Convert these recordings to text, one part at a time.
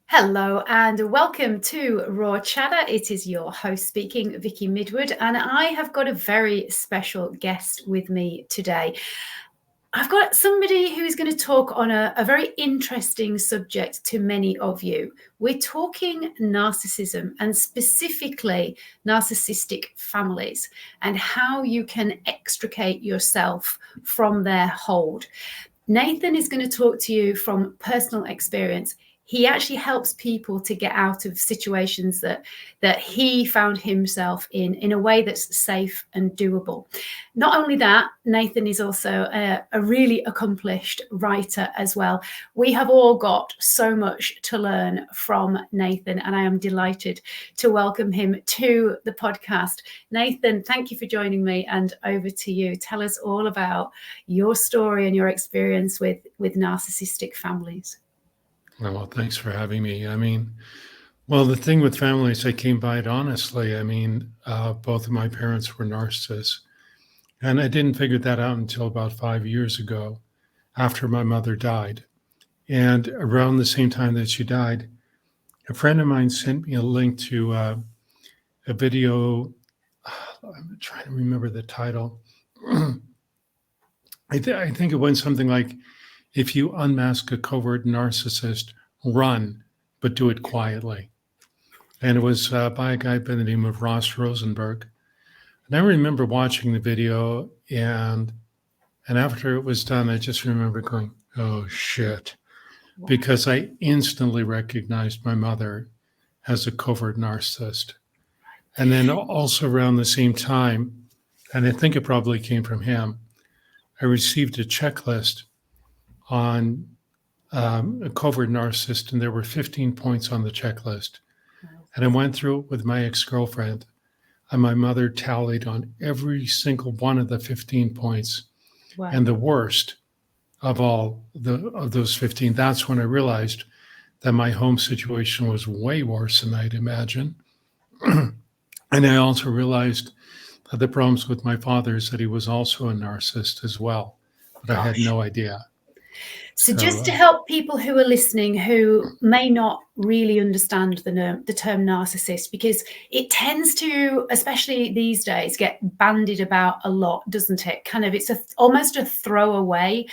Hello and welcome to Raw Chatter. It is your host speaking, Vicky Midwood, and I have got a very special guest with me today. I've got somebody who's going to talk on a very interesting subject to many of you. We're talking narcissism and specifically narcissistic families and how you can extricate yourself from their hold. Nathan is going to talk to you from personal experience. He actually helps people to get out of situations that he found himself in a way that's safe and doable. Not only that, Nathan is also a really accomplished writer as well. We have all got so much to learn from Nathan, and I am delighted to welcome him to the podcast. Nathan, thank you for joining me, and over to you. Tell us all about your story and your experience with narcissistic families. Well, thanks for having me. The thing with families, I came by it honestly. Both of my parents were narcissists. And I didn't figure that out until about 5 years ago, after my mother died. And around the same time that she died, a friend of mine sent me a link to a video. I'm trying to remember the title. I think it went something like, if you unmask a covert narcissist, run, but do it quietly. And it was by a guy by the name of Ross Rosenberg. And I remember watching the video, and after it was done, I just remember going, oh, shit, because I instantly recognized my mother as a covert narcissist. And then also around the same time, and I think it probably came from him, I received a checklist on a covert narcissist, and there were 15 points on the checklist. And I went through it with my ex-girlfriend, and my mother tallied on every single one of the 15 points. Wow. And the worst of all of those 15, that's when I realized that my home situation was way worse than I'd imagined. And I also realized that the problems with my father is that he was also a narcissist as well, but I had no idea. So just to help people who are listening who may not really understand the term narcissist, because it tends to, especially these days, get bandied about a lot, doesn't it? Kind of, it's almost a throwaway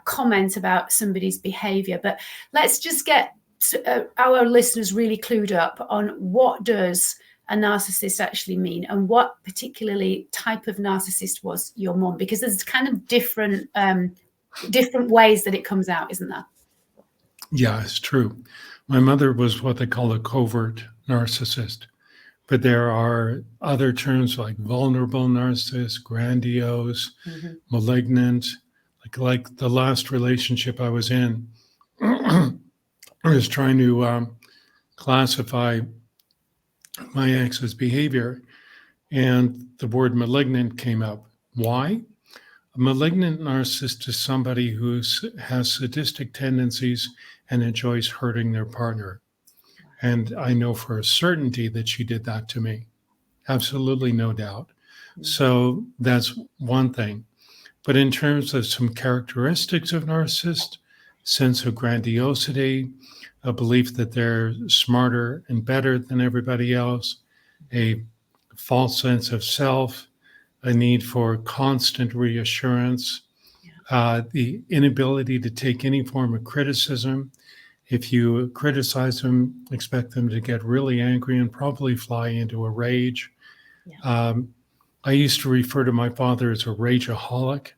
comment about somebody's behavior. But let's just get our listeners really clued up on what does a narcissist actually mean, and what particularly type of narcissist was your mom, because there's kind of different ways that it comes out, isn't there? Yeah, it's true. My mother was what they call a covert narcissist, but there are other terms like vulnerable narcissist, grandiose, malignant. Like the last relationship I was in, I was trying to classify my ex's behavior, and the word malignant came up. Why? A malignant narcissist is somebody who has sadistic tendencies and enjoys hurting their partner. And I know for a certainty that she did that to me. Absolutely no doubt. So that's one thing. But in terms of some characteristics of narcissists, sense of grandiosity, a belief that they're smarter and better than everybody else, a false sense of self, a need for constant reassurance, the inability to take any form of criticism. If you criticize them, expect them to get really angry and probably fly into a rage. I used to refer to my father as a rageaholic.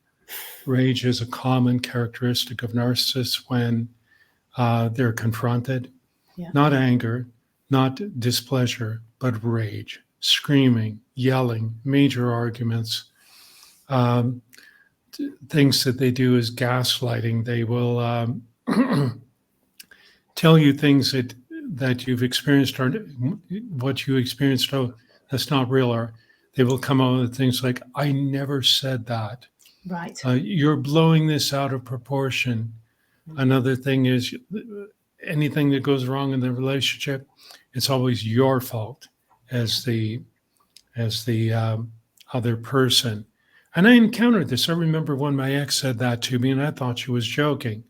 Rage is a common characteristic of narcissists when they're confronted. Not anger, not displeasure, but rage. Screaming, yelling, major arguments. Things that they do is gaslighting. They will tell you things that you've experienced or what you experienced. Oh, that's not real. Or they will come out with things like, I never said that. Right. You're blowing this out of proportion. Another thing is anything that goes wrong in the relationship, it's always your fault as the other person. And I encountered this. I remember when my ex said that to me, and I thought she was joking,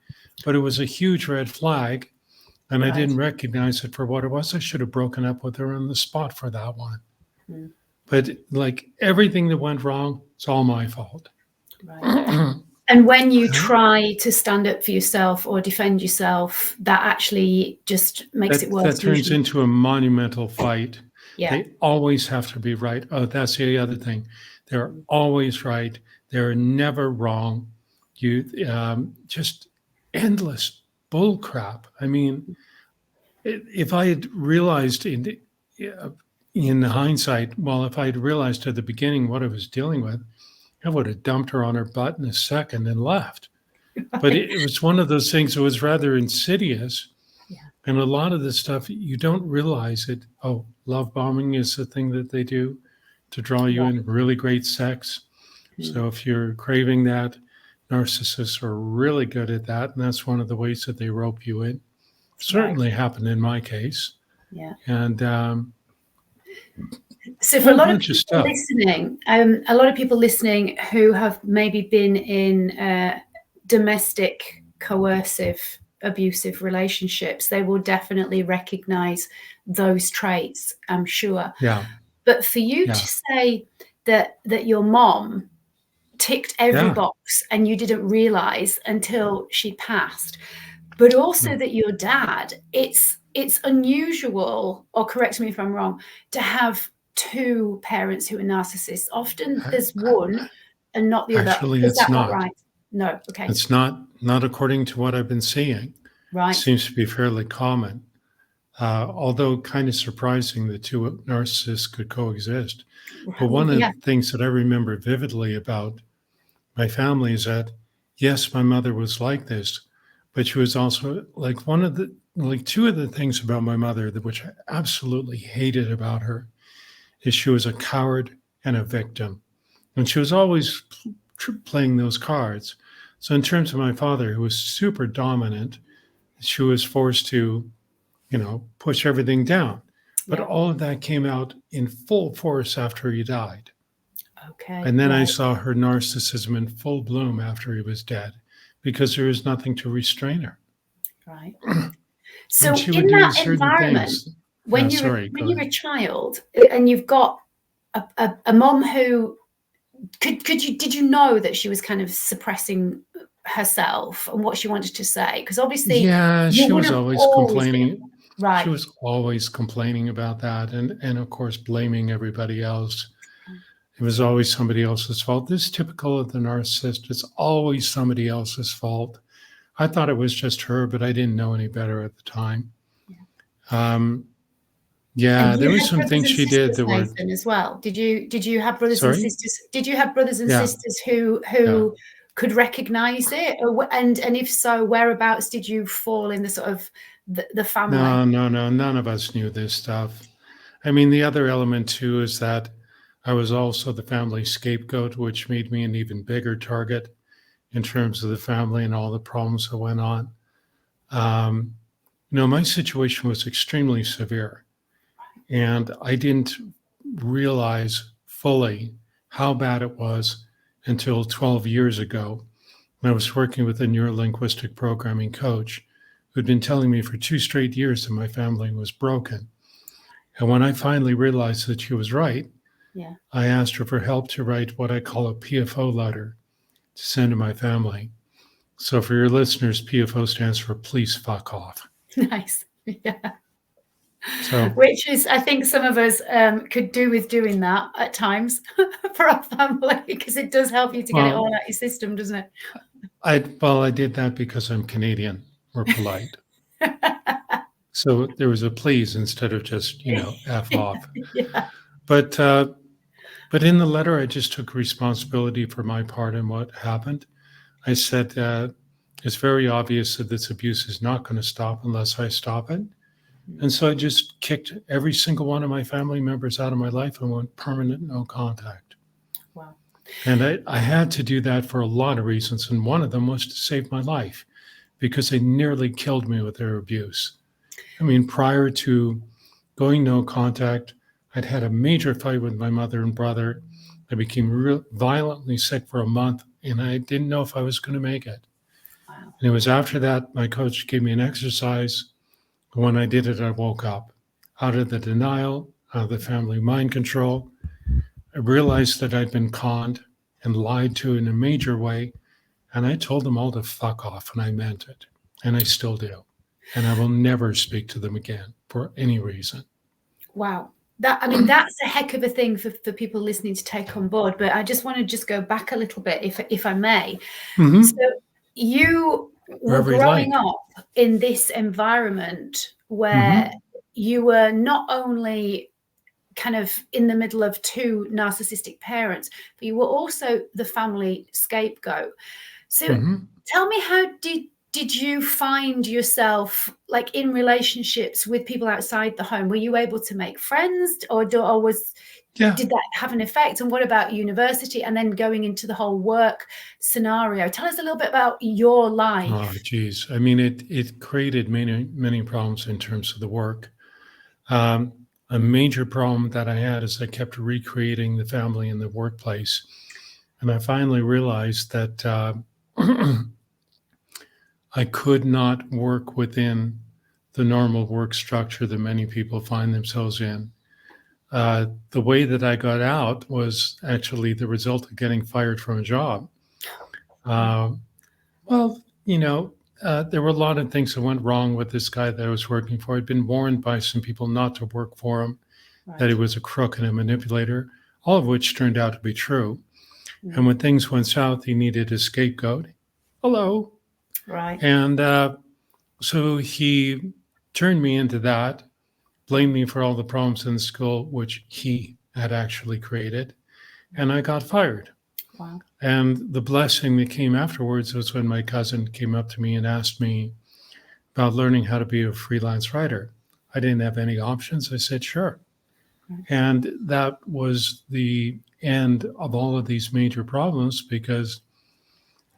but it was a huge red flag. And I Right. didn't recognize it for what it was. I should have broken up with her on the spot for that one. Mm. But like everything that went wrong, it's all my fault. Right. And when you try to stand up for yourself or defend yourself, that actually just makes it worse. That turns usually. into a monumental fight. Yeah. They always have to be right. Oh, that's the other thing. They're always right. They're never wrong. You just endless bull crap. I mean, if I had realized in hindsight, well, if I had realized at the beginning what I was dealing with, I would have dumped her on her butt in a second and left. But it was one of those things that was rather insidious. Yeah. And a lot of the stuff, you don't realize it. Oh, love bombing is the thing that they do to draw you in. Really great sex. So if you're craving that, narcissists are really good at that. And that's one of the ways that they rope you in. Certainly happened in my case. Yeah. And so for a lot of people listening who have maybe been in domestic, coercive, abusive relationships, they will definitely recognize those traits, I'm sure. Yeah. But for you to say that your mom ticked every box and you didn't realize until she passed, but also that your dad, it's unusual, or correct me if I'm wrong, to have two parents who are narcissists. Often there's one and not the other. Actually, Is it's that not right? No. Okay. It's not according to what I've been seeing. Right. It seems to be fairly common. Although kind of surprising that two narcissists could coexist. But one of the things that I remember vividly about my family is that, yes, my mother was like this, but she was also like two of the things about my mother which I absolutely hated about her is she was a coward and a victim. And she was always playing those cards. So in terms of my father, who was super dominant, she was forced to, push everything down. But all of that came out in full force after he died. Okay. And then I saw her narcissism in full bloom after he was dead because there was nothing to restrain her. Right. So she in that environment, things. when you're a child and you've got a mom who did you know that she was kind of suppressing herself and what she wanted to say? Because obviously, she was always complaining. Right. She was always complaining about that, and of course blaming everybody else. It was always somebody else's fault. This is typical of the narcissist. It's always somebody else's fault. I thought it was just her, but I didn't know any better at the time. There were some things she did that were as well. Did you have brothers and sisters? Did you have brothers and sisters who could recognize it? And if so, whereabouts did you fall in the sort of the family? No. None of us knew this stuff. I mean, the other element too is that I was also the family scapegoat, which made me an even bigger target in terms of the family and all the problems that went on. My situation was extremely severe, and I didn't realize fully how bad it was until 12 years ago when I was working with a neurolinguistic programming coach who'd been telling me for 2 straight years that my family was broken. And when I finally realized that she was right, I asked her for help to write what I call a PFO letter to send to my family. So for your listeners, PFO stands for please fuck off. Nice. Yeah. So, which is, I think some of us could do with doing that at times for our family, because it does help you to get it all out your system, doesn't it? I did that because I'm Canadian. We're polite. So there was a please instead of just, F off. Yeah. But in the letter, I just took responsibility for my part in what happened. I said, it's very obvious that this abuse is not going to stop unless I stop it. And so I just kicked every single one of my family members out of my life and went permanent no contact. Wow. And I had to do that for a lot of reasons. And one of them was to save my life because they nearly killed me with their abuse. I mean, prior to going no contact, I'd had a major fight with my mother and brother. I became violently sick for a month, and I didn't know if I was going to make it. Wow. And it was after that, my coach gave me an exercise But when I did it, I woke up out of the denial, out of the family mind control. I realized that I'd been conned and lied to in a major way. And I told them all to fuck off, and I meant it. And I still do. And I will never speak to them again for any reason. Wow. That's a heck of a thing for people listening to take on board. But I just want to just go back a little bit, if I may. Mm-hmm. So you were growing up in this environment where you were not only kind of in the middle of two narcissistic parents, but you were also the family scapegoat. So tell me, how did you find yourself like in relationships with people outside the home? Were you able to make friends, or did that have an effect? And what about university and then going into the whole work scenario? Tell us a little bit about your life. Oh, geez. I mean, it created many problems in terms of the work. A major problem that I had is I kept recreating the family in the workplace. And I finally realized that I could not work within the normal work structure that many people find themselves in. The way that I got out was actually the result of getting fired from a job. Well, there were a lot of things that went wrong with this guy that I was working for. I'd been warned by some people not to work for him, that he was a crook and a manipulator, all of which turned out to be true. And when things went south, he needed a scapegoat. Hello. Right. And so he turned me into that, blamed me for all the problems in the school, which he had actually created, and I got fired. Wow. And the blessing that came afterwards was when my cousin came up to me and asked me about learning how to be a freelance writer. I didn't have any options. I said, sure. And that was the end of all of these major problems, because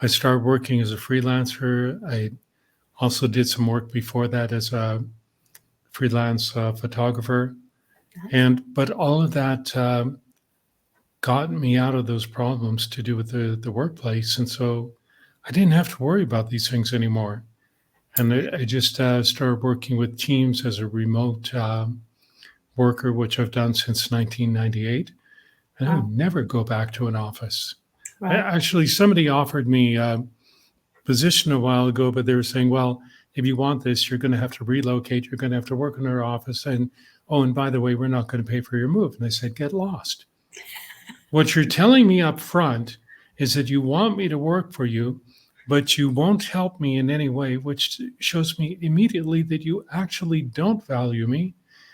I started working as a freelancer. I also did some work before that as a freelance photographer. But all of that got me out of those problems to do with the workplace. And so I didn't have to worry about these things anymore. And I just started working with teams as a remote worker, which I've done since 1998. And I would never go back to an office. Right. Actually, somebody offered me a position a while ago, but they were saying, well, if you want this, you're going to have to relocate. You're going to have to work in our office. And by the way, we're not going to pay for your move. And I said, get lost. What you're telling me up front is that you want me to work for you, but you won't help me in any way, which shows me immediately that you actually don't value me.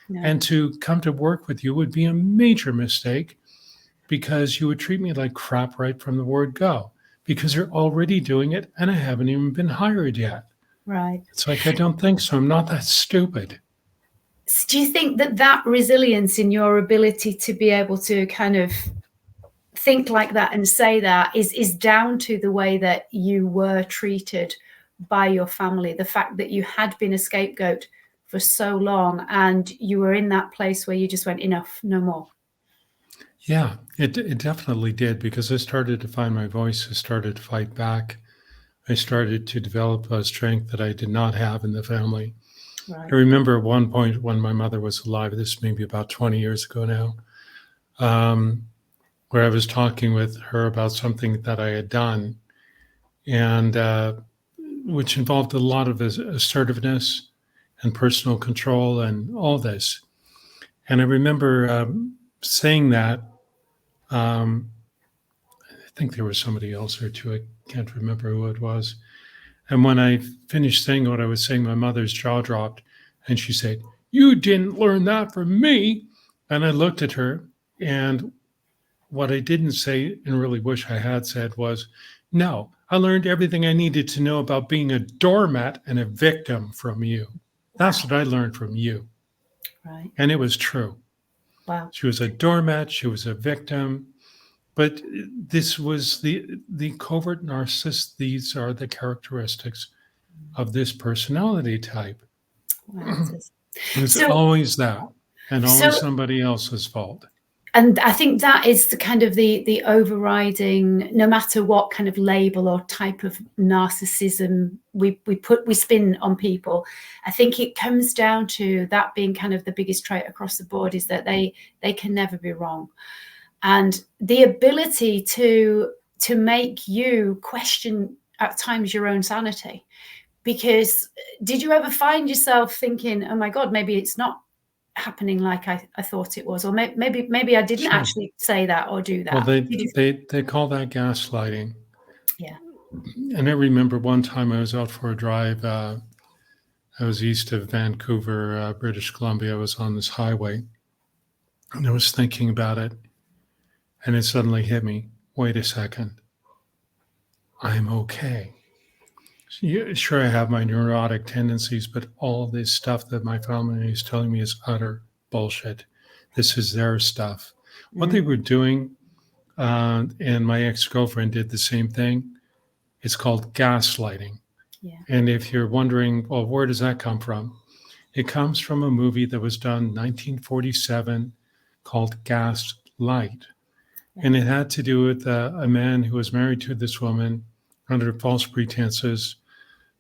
No. And to come to work with you would be a major mistake, because you would treat me like crap right from the word go, because you're already doing it and I haven't even been hired yet. Right. It's like, I don't think so. I'm not that stupid. So do you think that resilience in your ability to be able to kind of think like that and say that is down to the way that you were treated by your family, the fact that you had been a scapegoat for so long and you were in that place where you just went, enough, no more? Yeah, it definitely did, because I started to find my voice. I started to fight back. I started to develop a strength that I did not have in the family. Right. I remember at one point when my mother was alive, this may be about 20 years ago now, where I was talking with her about something that I had done, and which involved a lot of assertiveness and personal control and all this. And I remember saying that. I think there was somebody else there too. I can't remember who it was. And when I finished saying what I was saying, my mother's jaw dropped and she said, "You didn't learn that from me." And I looked at her, and what I didn't say and really wish I had said was, "No, I learned everything I needed to know about being a doormat and a victim from you. That's what I learned from you." Right. And it was true. Wow. She was a doormat. She was a victim. But this was the covert narcissist. These are the characteristics of this personality type. Wow. It's always that, and always somebody else's fault. And I think that is the kind of the overriding, no matter what kind of label or type of narcissism we spin on people. I think it comes down to that being kind of the biggest trait across the board, is that they can never be wrong. And the ability to make you question at times your own sanity. Because did you ever find yourself thinking, oh my God, maybe it's not happening like I thought it was, or maybe I didn't actually say that or do that? Well, they call that gaslighting. Yeah. And I remember one time I was out for a drive. I was east of Vancouver, British Columbia. I was on this highway, and I was thinking about it, and it suddenly hit me. Wait a second. I'm okay. Sure, I have my neurotic tendencies, but all this stuff that my family is telling me is utter bullshit. This is their stuff. What they were doing, and my ex-girlfriend did the same thing. It's called gaslighting. Yeah. And if you're wondering, well, where does that come from? It comes from a movie that was done in 1947 called Gaslight. And it had to do with a man who was married to this woman under false pretenses.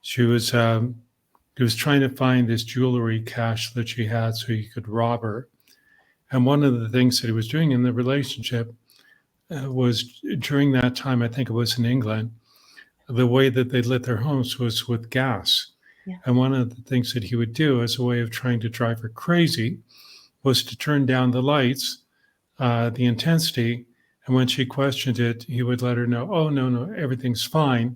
He was trying to find this jewelry cache that she had so he could rob her. And one of the things that he was doing in the relationship was, during that time, I think it was in England, the way that they lit their homes was with gas. Yeah. And one of the things that he would do as a way of trying to drive her crazy was to turn down the lights, the intensity. And when she questioned it, he would let her know, oh, no, everything's fine,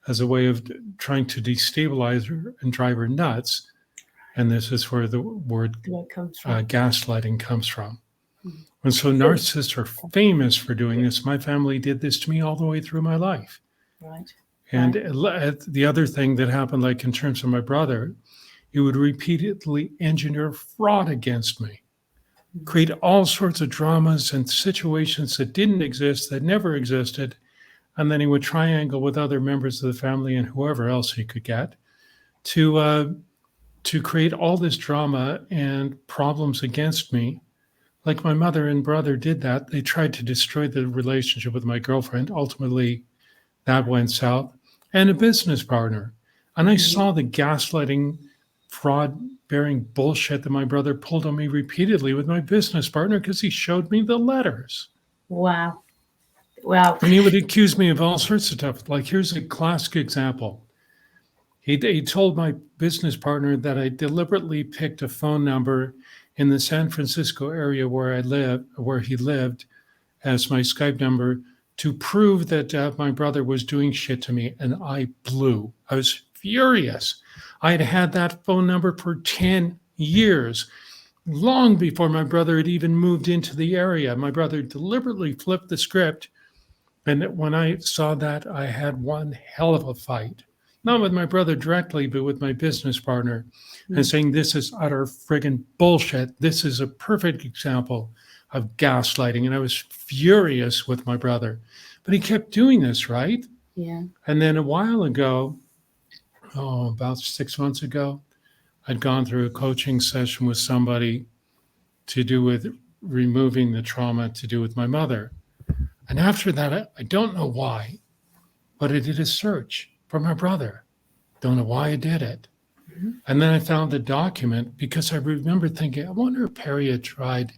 as a way of trying to destabilize her and drive her nuts. And this is where the word gaslighting comes from. Mm-hmm. And so narcissists are famous for doing this. My family did this to me all the way through my life. Right. And the other thing that happened, like in terms of my brother, he would repeatedly engineer fraud against me, create all sorts of dramas and situations that didn't exist, that never existed. And then he would triangle with other members of the family and whoever else he could get to create all this drama and problems against me. Like my mother and brother did that. They tried to destroy the relationship with my girlfriend. Ultimately, that went south. And a business partner. And I saw the gaslighting, fraud-bearing bullshit that my brother pulled on me repeatedly with my business partner because he showed me the letters. Wow. And he would accuse me of all sorts of stuff. Like, here's a classic example. He told my business partner that I deliberately picked a phone number in the San Francisco area where he lived, as my Skype number, to prove that my brother was doing shit to me. And I blew. I was furious. I had that phone number for 10 years, long before my brother had even moved into the area. My brother deliberately flipped the script. And when I saw that, I had one hell of a fight, not with my brother directly, but with my business partner, and saying, this is utter friggin' bullshit. This is a perfect example of gaslighting. And I was furious with my brother, but he kept doing this, right? Yeah. And then a while ago, about 6 months ago, I'd gone through a coaching session with somebody to do with removing the trauma to do with my mother. And after that, I don't know why, but I did a search for my brother. Don't know why I did it. Mm-hmm. And then I found the document because I remember thinking, I wonder if Perry had tried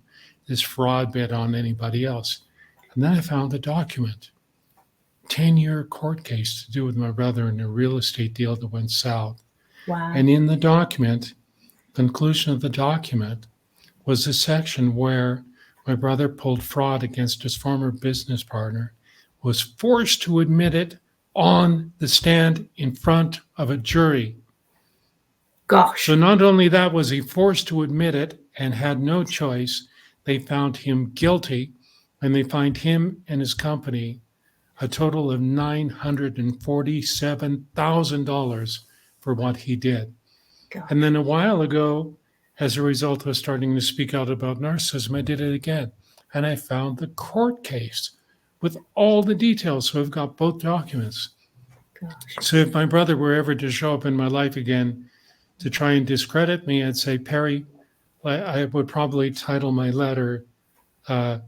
this fraud bit on anybody else. And then I found the document, 10-year court case to do with my brother in a real estate deal that went south. Wow. And in the document, conclusion of the document was a section where my brother pulled fraud against his former business partner, was forced to admit it on the stand in front of a jury. Gosh. So not only that was he forced to admit it and had no choice, they found him guilty, and they fined him and his company a total of $947,000 for what he did. God. And then a while ago, as a result of starting to speak out about narcissism, I did it again. And I found the court case with all the details. So I've got both documents. Gosh. So if my brother were ever to show up in my life again to try and discredit me, I'd say, Perry, I would probably title my letter,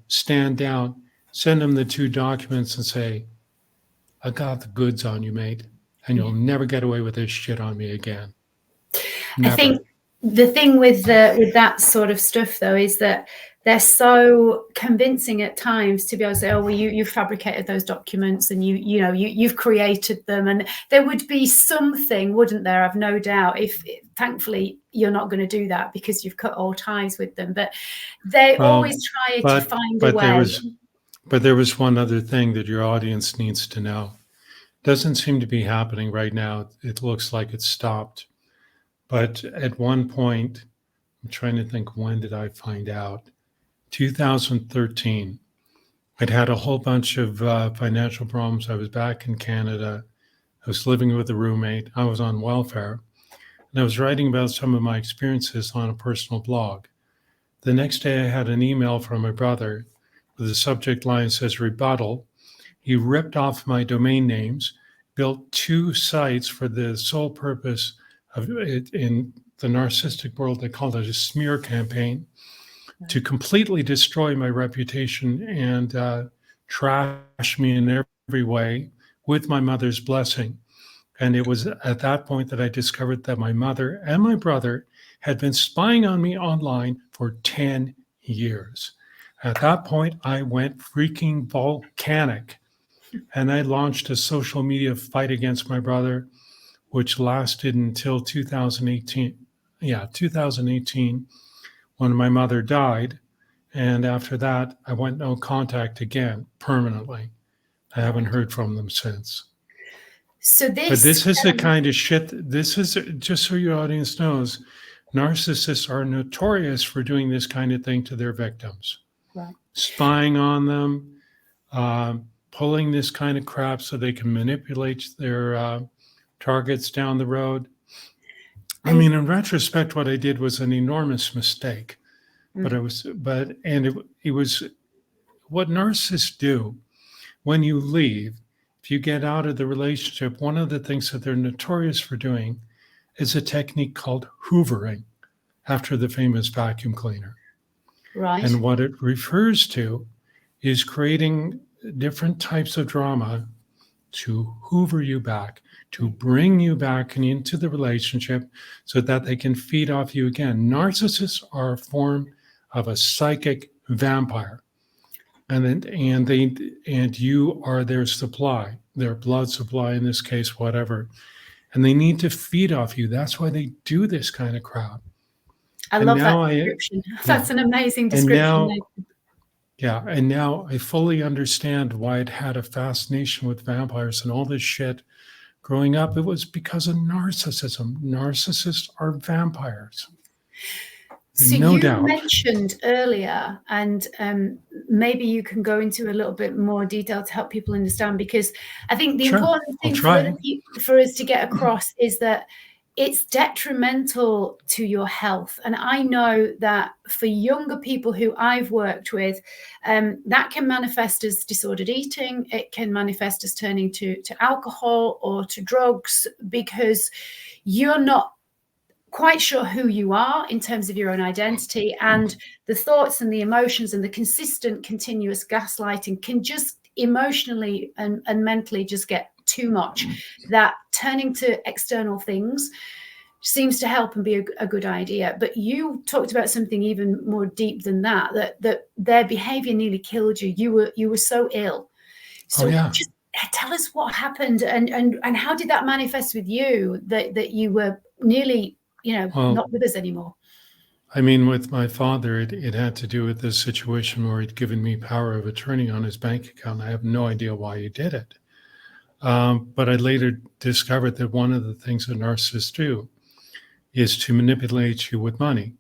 stand down, send them the 2 documents and say, I got the goods on you, mate, and you'll never get away with this shit on me again. Never. I think the thing with that sort of stuff, though, is that they're so convincing at times to be able to say, oh, well, you fabricated those documents and you've created them. And there would be something, wouldn't there? I've no doubt. If thankfully you're not going to do that because you've cut all ties with them. But they always try to find a way. But there was one other thing that your audience needs to know. Doesn't seem to be happening right now. It looks like it's stopped. But at one point, I'm trying to think, when did I find out? 2013. I'd had a whole bunch of financial problems. I was back in Canada. I was living with a roommate. I was on welfare. And I was writing about some of my experiences on a personal blog. The next day, I had an email from my brother with the subject line says rebuttal. He ripped off my domain names, built 2 sites for the sole purpose of it. In the narcissistic world, they called it a smear campaign, to completely destroy my reputation and trash me in every way with my mother's blessing. And it was at that point that I discovered that my mother and my brother had been spying on me online for 10 years. At that point, I went freaking volcanic, and I launched a social media fight against my brother, which lasted until 2018. Yeah, 2018, when my mother died. And after that, I went no contact again permanently. I haven't heard from them since. But this is the kind of shit, this is, just so your audience knows, narcissists are notorious for doing this kind of thing to their victims. Right. Spying on them, pulling this kind of crap so they can manipulate their targets down the road. I mean, in retrospect, what I did was an enormous mistake. But it was what narcissists do when you leave, if you get out of the relationship, one of the things that they're notorious for doing is a technique called hoovering, after the famous vacuum cleaner. Right. And what it refers to is creating different types of drama to hoover you back, to bring you back into the relationship so that they can feed off you again. Narcissists are a form of a psychic vampire. And you are their supply, their blood supply in this case, whatever. And they need to feed off you. That's why they do this kind of crap. I love that description. That's an amazing description. And now I fully understand why I'd had a fascination with vampires and all this shit growing up. It was because of narcissism. Narcissists are vampires. So no doubt. Mentioned earlier, and maybe you can go into a little bit more detail to help people understand, because I think the important thing for us to get across is that it's detrimental to your health. And I know that for younger people who I've worked with, that can manifest as disordered eating. It can manifest as turning to alcohol or to drugs, because you're not quite sure who you are in terms of your own identity, and the thoughts and the emotions and the consistent continuous gaslighting can just emotionally and mentally just get too much, that turning to external things seems to help and be a good idea. But you talked about something even more deep than that their behavior nearly killed you. You were so ill. So just tell us what happened and how did that manifest with you, that you were nearly not with us anymore? I mean, with my father, it had to do with this situation where he'd given me power of attorney on his bank account. I have no idea why he did it. But I later discovered that one of the things that narcissists do is to manipulate you with money.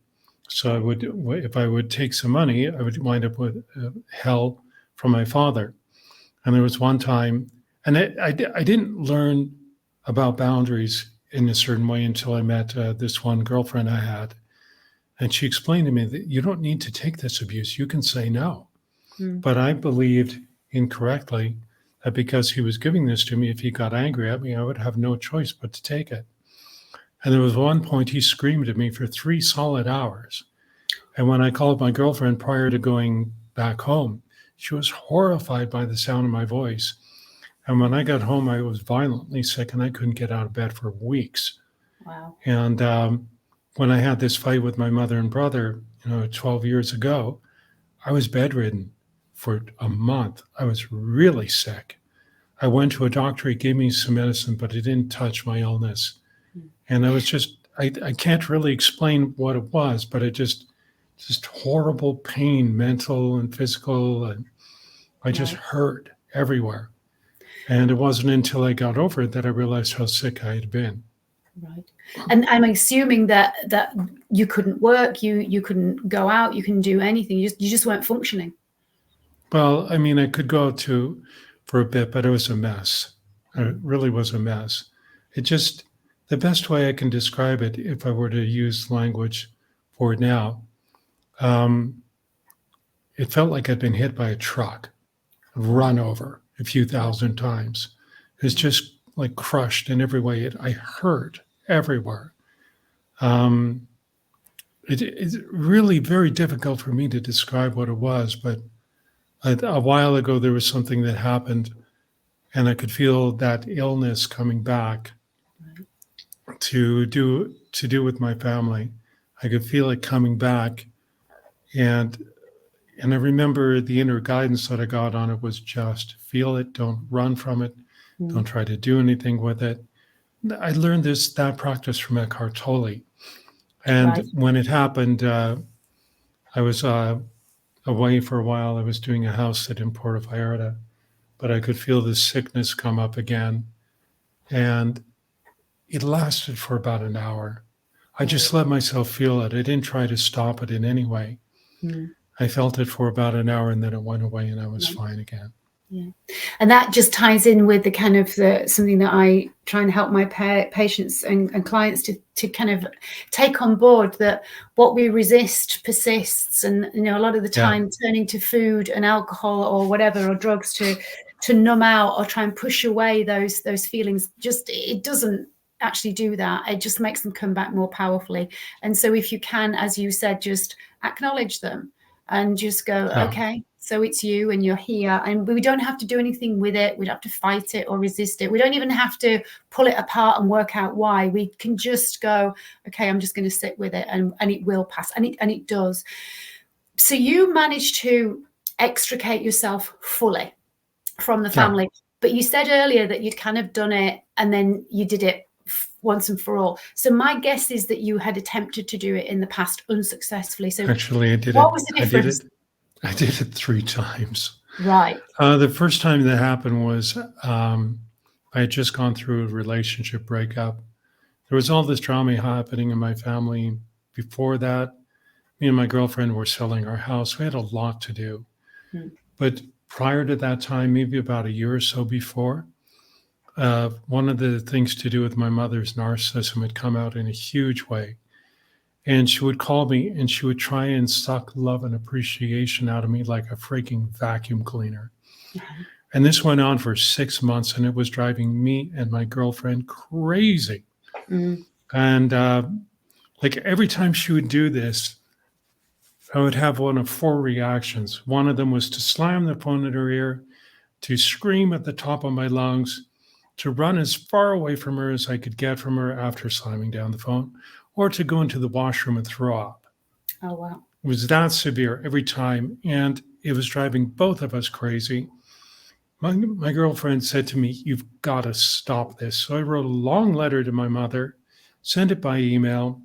So if I would take some money, I would wind up with hell from my father. And there was one time, and I didn't learn about boundaries in a certain way until I met this one girlfriend I had. And she explained to me that you don't need to take this abuse. You can say no. But I believed incorrectly that because he was giving this to me, if he got angry at me, I would have no choice but to take it. And there was one point he screamed at me for 3 solid hours. And when I called my girlfriend prior to going back home. She was horrified by the sound of my voice. And when I got home, I was violently sick and I couldn't get out of bed for weeks. Wow. And when I had this fight with my mother and brother, 12 years ago, I was bedridden for a month. I was really sick. I went to a doctor. He gave me some medicine, but it didn't touch my illness. And I was just, I can't really explain what it was, but it just horrible pain, mental and physical. And I just hurt everywhere. And it wasn't until I got over it that I realized how sick I had been. Right. And I'm assuming that you couldn't work, you couldn't go out, you couldn't do anything. You just weren't functioning. Well, I mean, I could go out for a bit, but it was a mess. It really was a mess. The best way I can describe it, if I were to use language for it now, it felt like I'd been hit by a truck, run over a few thousand times. It's just like crushed in every way. I hurt everywhere. It's really very difficult for me to describe what it was, but a while ago there was something that happened and I could feel that illness coming back to do with my family. I could feel it coming back, and I remember the inner guidance that I got on it was just feel it, don't run from it, don't try to do anything with it. I learned that practice from Eckhart Tolle. And when it happened, I was away for a while. I was doing a house sit in Puerto Vallarta, but I could feel this sickness come up again. And it lasted for about an hour. I just let myself feel it. I didn't try to stop it in any way. I felt it for about an hour and then it went away and I was fine again. Yeah. And that just ties in with the kind of something that I try and help my patients and clients to kind of take on board, that what we resist persists. And, a lot of the time turning to food and alcohol or whatever, or drugs to numb out or try and push away those feelings, it doesn't actually do that. It just makes them come back more powerfully. And so if you can, as you said, just acknowledge them and just go, okay, so it's you and you're here, and we don't have to do anything with it. We don't have to fight it or resist it. We don't even have to pull it apart and work out why. We can just go, okay, I'm just going to sit with it, and it will pass, and it does. So you managed to extricate yourself fully from the family, but you said earlier that you'd kind of done it and then you did it once and for all. So my guess is that you had attempted to do it in the past unsuccessfully. So actually, I did what was the difference? I did it 3 times. Right. The first time that happened was I had just gone through a relationship breakup. There was all this drama happening in my family. Before that, me and my girlfriend were selling our house. We had a lot to do. But prior to that time, maybe about a year or so before, one of the things to do with my mother's narcissism had come out in a huge way. And she would call me and she would try and suck love and appreciation out of me like a freaking vacuum cleaner. And this went on for 6 months and it was driving me and my girlfriend crazy. And like every time she would do this, I would have one of 4 reactions. One of them was to slam the phone in her ear, to scream at the top of my lungs, to run as far away from her as I could get from her after slamming down the phone, or to go into the washroom and throw up. Oh, wow. It was that severe every time, and it was driving both of us crazy. My girlfriend said to me, "You've got to stop this." So I wrote a long letter to my mother, sent it by email,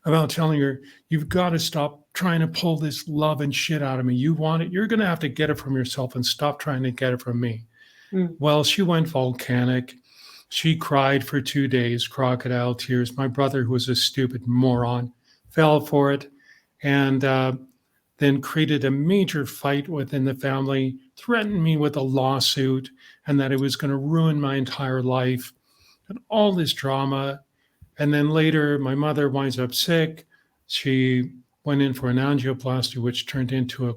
about telling her, "You've got to stop trying to pull this love and shit out of me. You want it, you're going to have to get it from yourself and stop trying to get it from me." Well, she went volcanic. She cried for 2 days, crocodile tears. My brother, who was a stupid moron, fell for it and then created a major fight within the family, threatened me with a lawsuit and that it was going to ruin my entire life and all this drama. And then later, my mother winds up sick. She went in for an angioplasty, which turned into a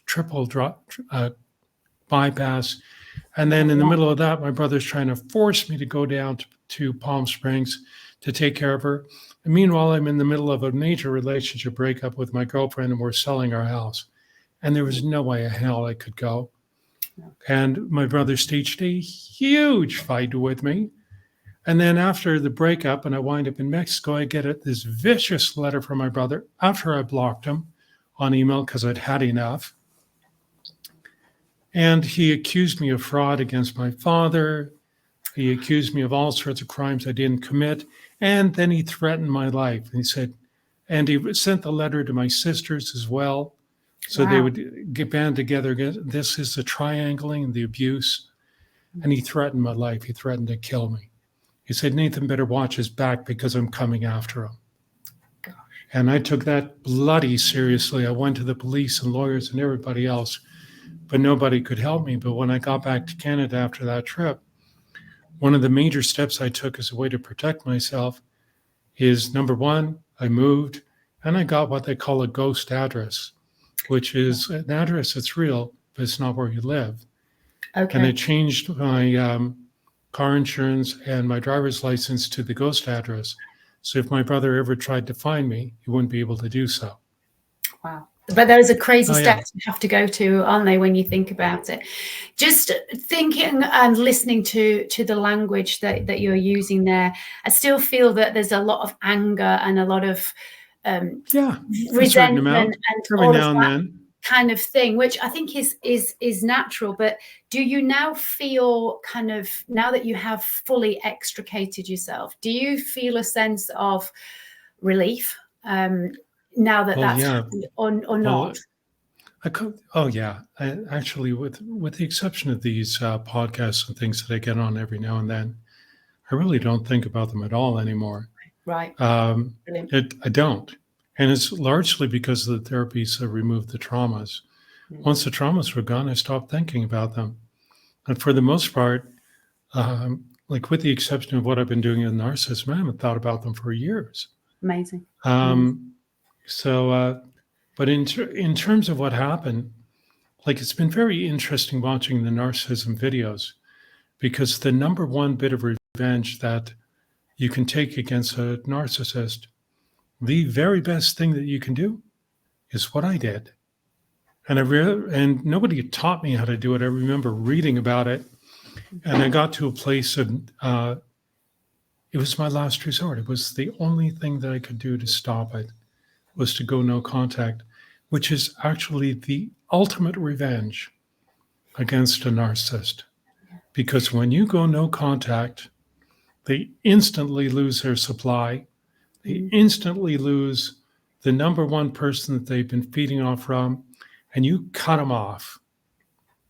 triple bypass. And then in the middle of that, my brother's trying to force me to go down to Palm Springs to take care of her. And meanwhile, I'm in the middle of a major relationship breakup with my girlfriend and we're selling our house. and there was no way in hell I could go. And my brother staged a huge fight with me. And then after the breakup, and I wind up in Mexico, I get this vicious letter from my brother after I blocked him on email because I'd had enough. And he accused me of fraud against my father. He accused me of all sorts of crimes I didn't commit. And then he threatened my life. And he said, and he sent the letter to my sisters as well. So they would get band together. This is the triangling and the abuse. And he threatened my life. He threatened to kill me. He said, Nathan better watch his back because I'm coming after him. Gosh. And I took that bloody seriously. I went to the police and lawyers and everybody else, but nobody could help me. But when I got back to Canada after that trip, one of the major steps I took as a way to protect myself is, number one, I moved and I got what they call a ghost address, which is an address that's real, but it's not where you live. Okay. And I changed my car insurance and my driver's license to the ghost address. So if my brother ever tried to find me, he wouldn't be able to do so. Wow. But those are crazy steps you have to go to, aren't they, when you think about it? Just thinking and listening to the language that you're using there, I still feel that there's a lot of anger and a lot of resentment and all of that kind of thing, which I think is natural. But do you now feel kind of, now that you have fully extricated yourself, do you feel a sense of relief now that that's happened, or not? I actually, with the exception of these podcasts and things that I get on every now and then, I really don't think about them at all anymore. Right. I don't. And it's largely because the therapies have removed the traumas. Mm-hmm. Once the traumas were gone, I stopped thinking about them. And for the most part, like with the exception of what I've been doing in narcissism, I haven't thought about them for years. Amazing. But in terms of what happened, like, it's been very interesting watching the narcissism videos, because the number one bit of revenge that you can take against a narcissist, the very best thing that you can do is what I did. And and nobody taught me how to do it. I remember reading about it, and I got to a place of, it was my last resort. It was the only thing that I could do to stop it, was to go no contact, which is actually the ultimate revenge against a narcissist. Because when you go no contact, they instantly lose their supply. They instantly lose the number one person that they've been feeding off from, and you cut them off.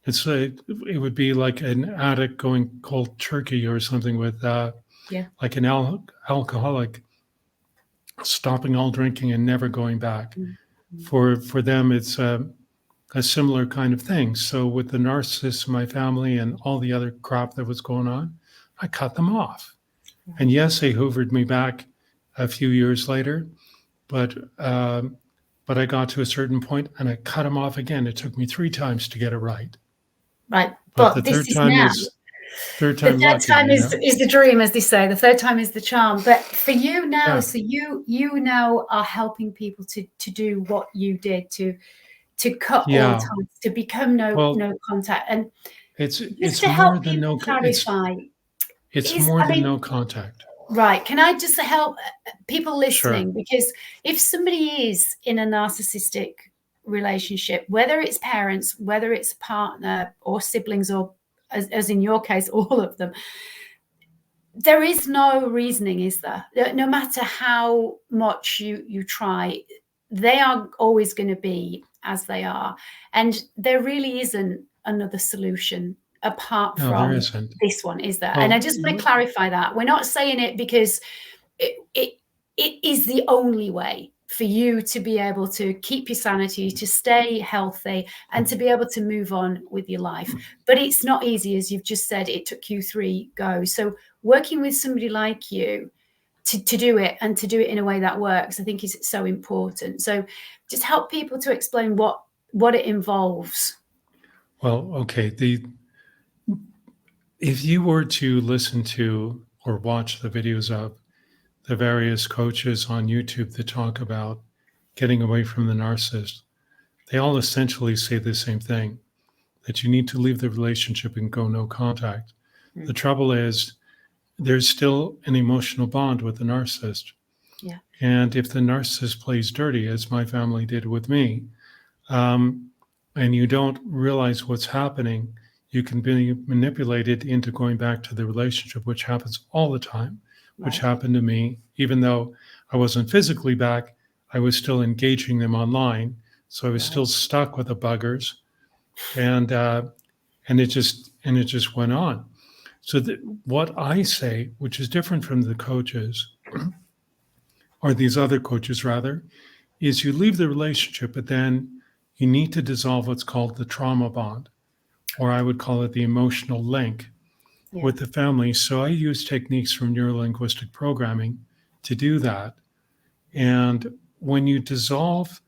It would be like an addict going cold turkey or something with like an alcoholic stopping all drinking and never going back. Mm-hmm. For them, it's a similar kind of thing. So with the narcissists in my family and all the other crap that was going on, I cut them off. Mm-hmm. And yes, they hoovered me back a few years later, but I got to a certain point and I cut them off again. It took me 3 times to get it right. Right. But the third time is the dream, as they say. The third time is the charm. But for you now, so you now are helping people to do what you did, to cut all ties, to become no contact. And it's more than no clarify. It's more than no contact. Right. Can I just help people listening? Sure. Because if somebody is in a narcissistic relationship, whether it's parents, whether it's partner or siblings, or as in your case, all of them, there is no reasoning, is there? No matter how much you try, they are always going to be as they are. And there really isn't another solution apart from this one, is there? And I just want to clarify that. We're not saying it because it is the only way for you to be able to keep your sanity, to stay healthy, and to be able to move on with your life. But it's not easy, as you've just said. It took you 3 goes. So working with somebody like you to do it, and to do it in a way that works, I think is so important. So just help people to explain what it involves. Well, okay. If you were to listen to or watch the videos of the various coaches on YouTube that talk about getting away from the narcissist, they all essentially say the same thing, that you need to leave the relationship and go no contact. The trouble is there's still an emotional bond with the narcissist. Yeah. And if the narcissist plays dirty, as my family did with me, and you don't realize what's happening, you can be manipulated into going back to the relationship, which happens all the time, which happened to me. Even though I wasn't physically back, I was still engaging them online. So I was still stuck with the buggers, and it just went on. So what I say, which is different from the coaches, or these other coaches rather, is you leave the relationship, but then you need to dissolve what's called the trauma bond, or I would call it the emotional link with the family. So I use techniques from neurolinguistic programming to do that. And when you dissolve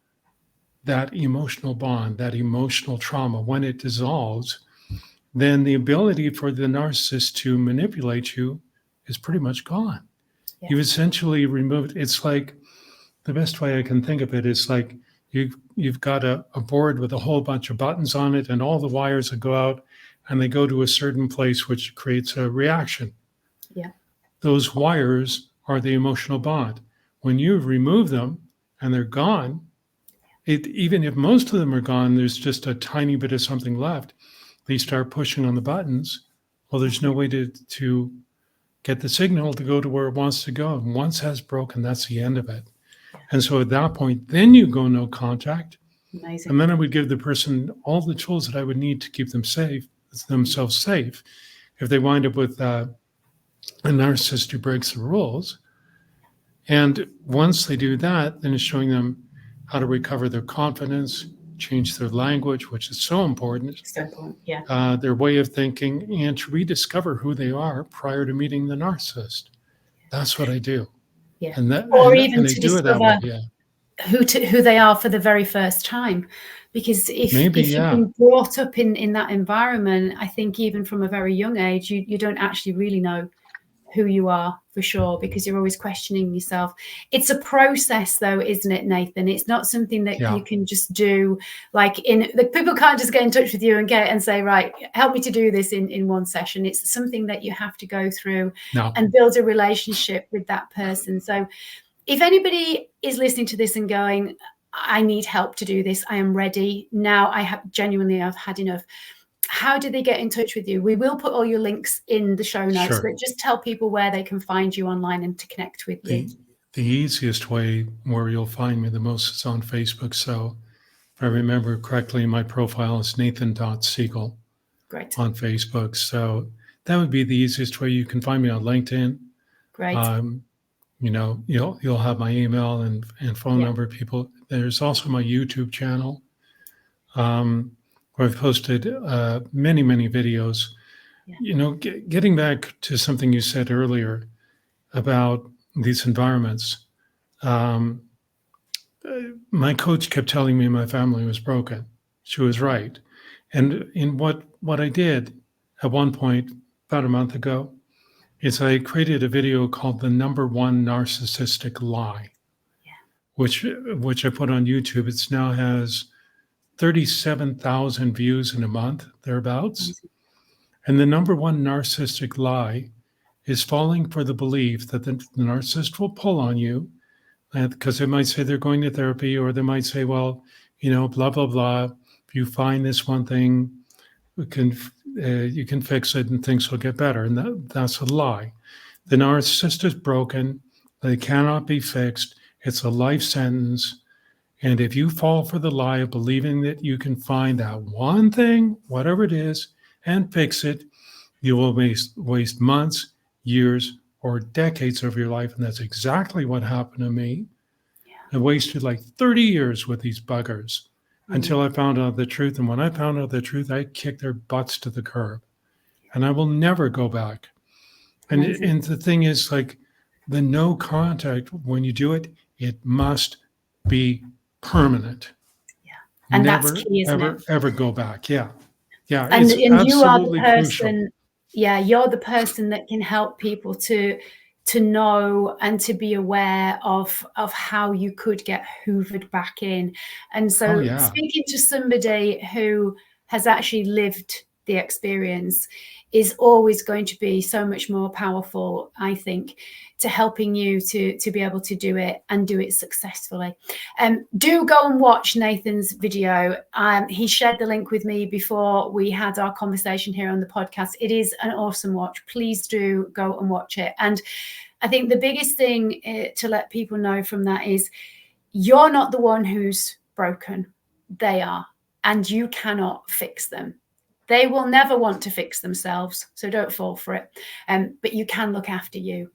that emotional bond, that emotional trauma, when it dissolves, then the ability for the narcissist to manipulate you is pretty much gone. Yeah. You've essentially removed, it's like, the best way I can think of it is like you've got a board with a whole bunch of buttons on it, and all the wires that go out and they go to a certain place, which creates a reaction. Yeah. Those wires are the emotional bond. When you remove them and they're gone, even if most of them are gone, there's just a tiny bit of something left. They start pushing on the buttons. Well, there's no way to get the signal to go to where it wants to go. And once that's broken, that's the end of it. And so at that point, then you go no contact. Amazing. And then I would give the person all the tools that I would need to keep themselves safe. If they wind up with a narcissist who breaks the rules. And once they do that, then it's showing them how to recover their confidence, change their language, which is so important. So important, yeah. Their way of thinking, and to rediscover who they are prior to meeting the narcissist. That's what I do. Yeah. Or even to discover who they are for the very first time. Because if you've been brought up in that environment, I think even from a very young age, you don't actually really know who you are for sure, because you're always questioning yourself. It's a process though, isn't it, Nathan? It's not something that you can just do people can't just get in touch with you and say, right, help me to do this in one session. It's something that you have to go through and build a relationship with that person. So if anybody is listening to this and going, I need help to do this, I am ready now, I've had enough, how do they get in touch with you? We will put all your links in the show notes, but just tell people where they can find you online and to connect with you. The easiest way where you'll find me the most is on Facebook. So if I remember correctly, my profile is Nathan.Segal on Facebook. So that would be the easiest way. You can find me on LinkedIn. Great. You'll have my email and phone number. People. There's also my YouTube channel. Where I've posted many, many videos. Getting back to something you said earlier about these environments, my coach kept telling me my family was broken. She was right. And in what I did at one point, about a month ago, is I created a video called The Number One Narcissistic Lie, which I put on YouTube. It now has 37,000 views in a month, thereabouts. And the number one narcissistic lie is falling for the belief that the narcissist will pull on you, because they might say they're going to therapy, or they might say, well, blah, blah, blah. If you find this one thing, you can fix it and things will get better. And that's a lie. The narcissist is broken. They cannot be fixed. It's a life sentence. And if you fall for the lie of believing that you can find that one thing, whatever it is, and fix it, you will waste months, years, or decades of your life. And that's exactly what happened to me. I wasted like 30 years with these buggers until I found out the truth. And when I found out the truth, I kicked their butts to the curb. And I will never go back. And the thing is, like, the no contact, when you do it, it must be permanent. And never, that's key, isn't it? Ever go back. Yeah. And you are the person, crucial. you're the person that can help people to to know and to be aware of how you could get hoovered back in. And so speaking to somebody who has actually lived the experience is always going to be so much more powerful, I think, to helping you to be able to do it and do it successfully. Do go and watch Nathan's video. He shared the link with me before we had our conversation here on the podcast. It is an awesome watch. Please do go and watch it. And I think the biggest thing to let people know from that is you're not the one who's broken. They are, and you cannot fix them. They will never want to fix themselves, so don't fall for it. But you can look after you.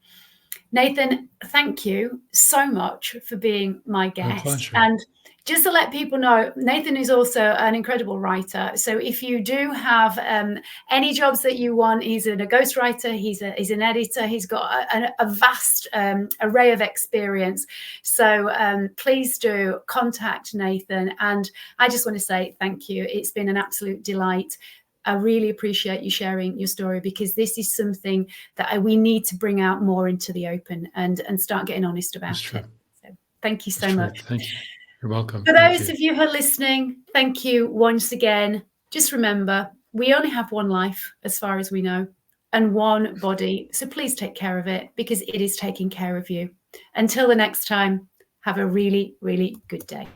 Nathan, thank you so much for being my guest. My pleasure. And just to let people know, Nathan is also an incredible writer. So if you do have any jobs that you want, he's a ghostwriter, he's an editor, he's got a vast array of experience. So please do contact Nathan. And I just want to say thank you. It's been an absolute delight. I really appreciate you sharing your story, because this is something that we need to bring out more into the open and start getting honest about it. So thank you so much. Thank you. You're welcome. For those of you who are listening, thank you once again. Just remember, we only have one life as far as we know, and one body. So please take care of it, because it is taking care of you. Until the next time, have a really, really good day.